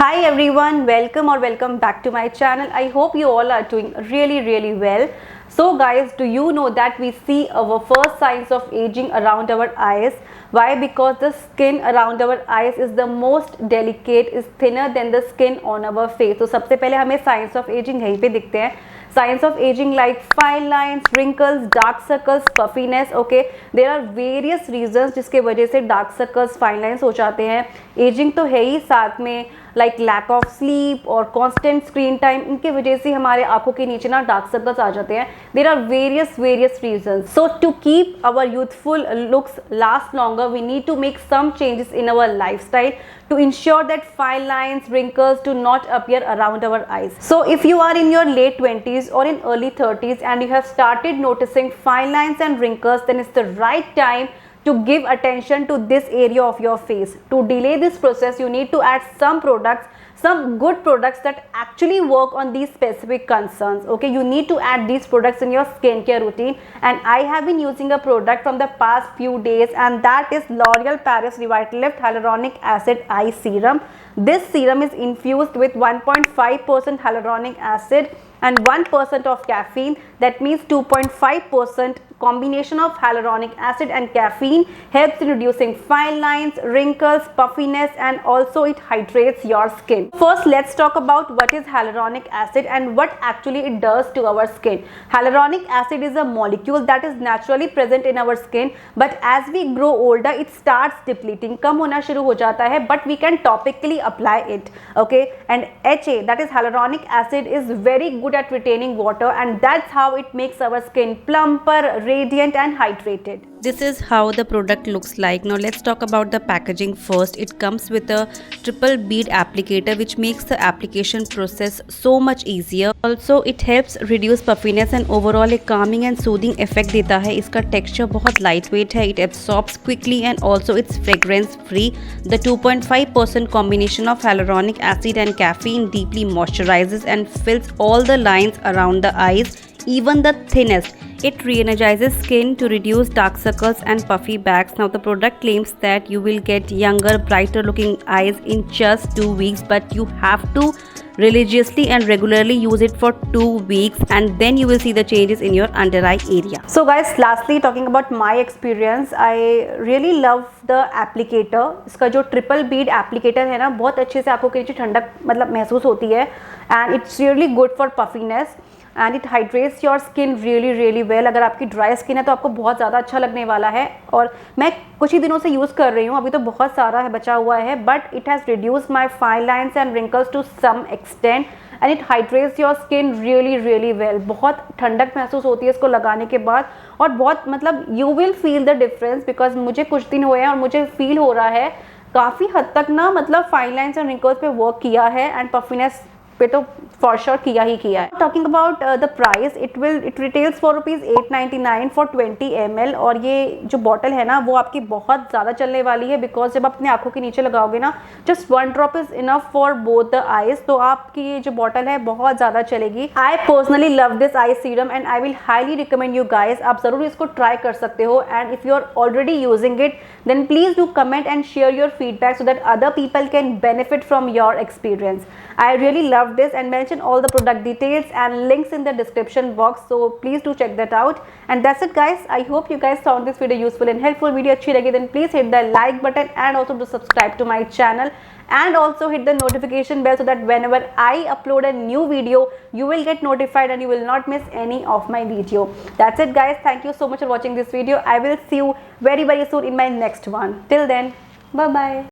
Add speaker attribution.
Speaker 1: Hi everyone, welcome or welcome back to my channel. I hope you all are doing really well. So guys, do you know that we see our first signs of aging around our eyes? Why? Because the skin around our eyes is the most delicate, is thinner than the skin on our face. तो सबसे पहले हमें signs of aging यहीं पे दिखते हैं. Signs of aging like fine lines, wrinkles, dark circles, puffiness. Okay, there are various reasons जिसके वजह से dark circles, fine lines हो जाते हैं. Aging तो है ही, साथ में लाइक लैक ऑफ स्लीप और कॉन्स्टेंट स्क्रीन टाइम, इनके वजह से हमारे आंखों के नीचे ना डार्क सर्कल्स आ जाते हैं. There are various reasons. So to keep our youthful looks last longer we need to make some changes in our lifestyle to ensure that fine lines, wrinkles do not appear around our eyes. So if you are in your late 20s or in early 30s and you have started noticing fine lines and wrinkles, then it's the right time to give attention to this area of your face. To delay this process, you need to add some products, some good products that actually work on these specific concerns. Okay, you need to add these products in your skincare routine, and I have been using a product from the past few days, and that is L'Oreal Paris Revitalift Hyaluronic Acid Eye Serum. This serum is infused with 1.5% hyaluronic acid and 1% of caffeine. That means 2.5% combination of hyaluronic acid and caffeine helps in reducing fine lines, wrinkles, puffiness, and also it hydrates your skin. First, let's talk about what is hyaluronic acid and what actually it does to our skin. Hyaluronic acid is a molecule that is naturally present in our skin, but as we grow older, it starts depleting, कम होना शुरू हो जाता है, but we can topically apply it. Okay, and HA, that is hyaluronic acid, is very good at retaining water, and that's how it makes our skin plumper, radiant and hydrated.
Speaker 2: This is how the product looks like. Now let's talk about the packaging first. It comes with a triple bead applicator which makes the application process so much easier. Also it helps reduce puffiness and overall एक calming and soothing effect देता है. इसका texture बहुत lightweight है. It absorbs quickly and also it's fragrance free. The 2.5% combination of hyaluronic acid and caffeine deeply moisturizes and fills all the lines around the eyes, even the thinnest. It re-energizes skin to reduce dark circles and puffy bags. Now the product claims that you will get younger, brighter looking eyes in just 2 weeks, but you have to religiously and regularly use it for 2 weeks, and then you will see the changes in your under eye area.
Speaker 1: So guys, lastly talking about my experience, I really love the applicator. इसका जो triple Beed applicator है ना, बहुत अच्छे से आंखों के नीचे ठंडक मतलब महसूस होती है, and it's really good for puffiness. And it hydrates your skin really well. अगर आपकी ड्राई स्किन है तो आपको बहुत ज़्यादा अच्छा लगने वाला है, और मैं कुछ ही दिनों से यूज़ कर रही हूँ, अभी तो बहुत सारा है बचा हुआ है, but it has reduce my fine lines and wrinkles to some extent, and it hydrates your skin really well. बहुत ठंडक महसूस होती है इसको लगाने के बाद, और बहुत मतलब you will feel the difference, because मुझे कुछ दिन हुए हैं और मुझे फील हो रहा है काफ़ी हद तक ना, मतलब फाइन लाइन्स एंड रिंकल्स पे वर्क किया है, एंड पफिनेस पे तो फॉर श्योर किया ही किया है. Talking about the price, it retails for ₹899 for 20 ml, और ये जो बॉटल है ना वो आपकी बहुत ज़्यादा चलने वाली है, बिकॉज जब अपने आंखों के नीचे लगाओगे ना, just 1 drop is enough for both the eyes. तो आपकी ये जो बॉटल है बहुत ज़्यादा चलेगी. I personally love this eye serum and I will highly recommend you guys. आप ज़रूर इसको ट्राई कर सकते हो, and if you are already using it then please do comment and share your feedback so that other people can benefit from your experience. I really love this, and mention all the product details and links in the description box, so please do check that out. And that's it guys. I hope you guys found this video useful and helpful. Video अच्छी लगी then please hit the like button and also do subscribe to my channel, and also hit the notification bell so that whenever I upload a new video you will get notified and you will not miss any of my video. That's it guys. Thank you so much for watching this video. I will see you very soon in my next one. Till then, bye bye.